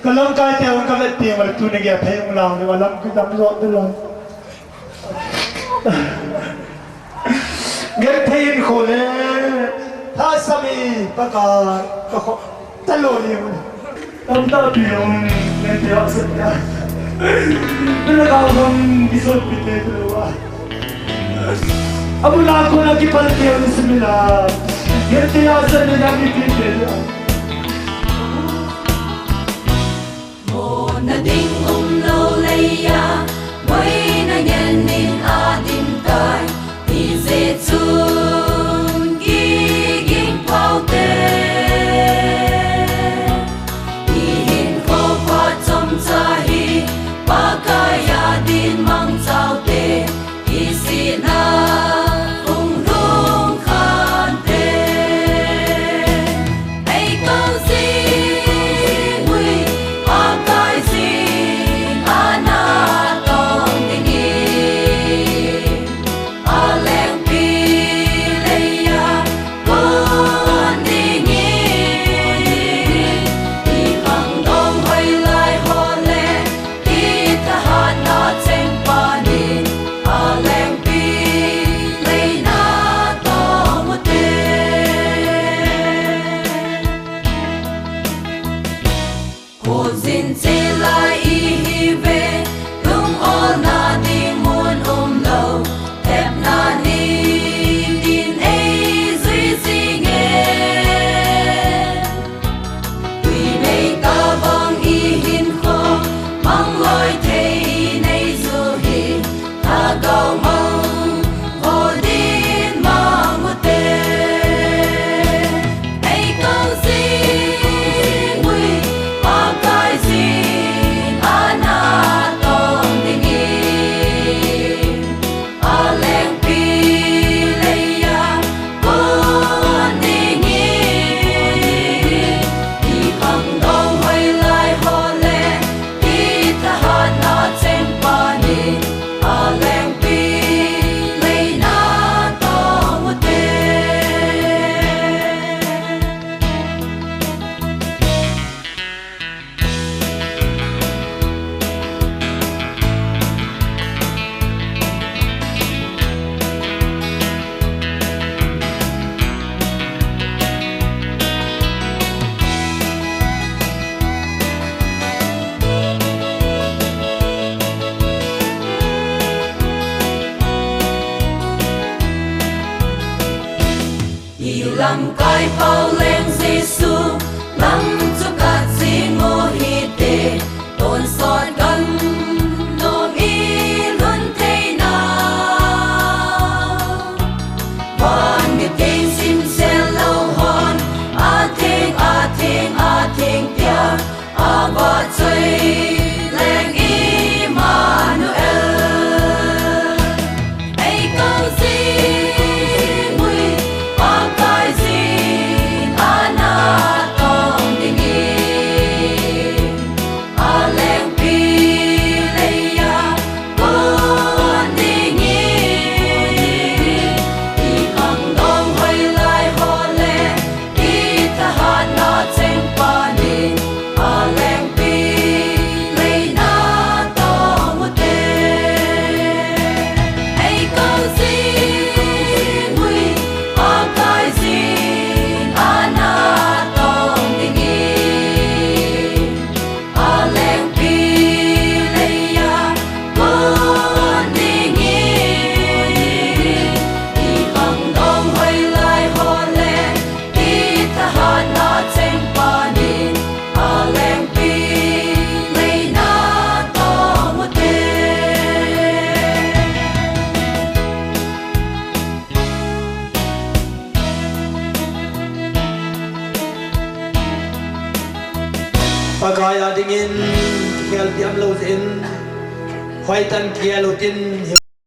kalau kau tiang kalau tiang malah tu negara payung lang ni malam kita berjot tu lang. Gerthain khole, thasami pakar, kau taloliu. Tamta pium nanti asnya. Belakang bisot pite keluar. Abu laku lagi paltiang sembilan. Gerthain asnya lagi pite. Na ding lâu lây ya mới na nhân nên a dim tai thì dễ chun ghi gin bao tê thì hin khó qua trong cha hi ba cái ya din mang chao tê thì xin na hùng rung khan tê ai câu gì lam kai pau leng Giêsu lam chu ka chi ngo hi te ton son kan nom i lun te na van mi ten sim sel lo hon a theng pia a ba choi leng Emmanuel ai câu gì Pagaya dingin, kial tiam lo zin, hoy tan kial lo tin.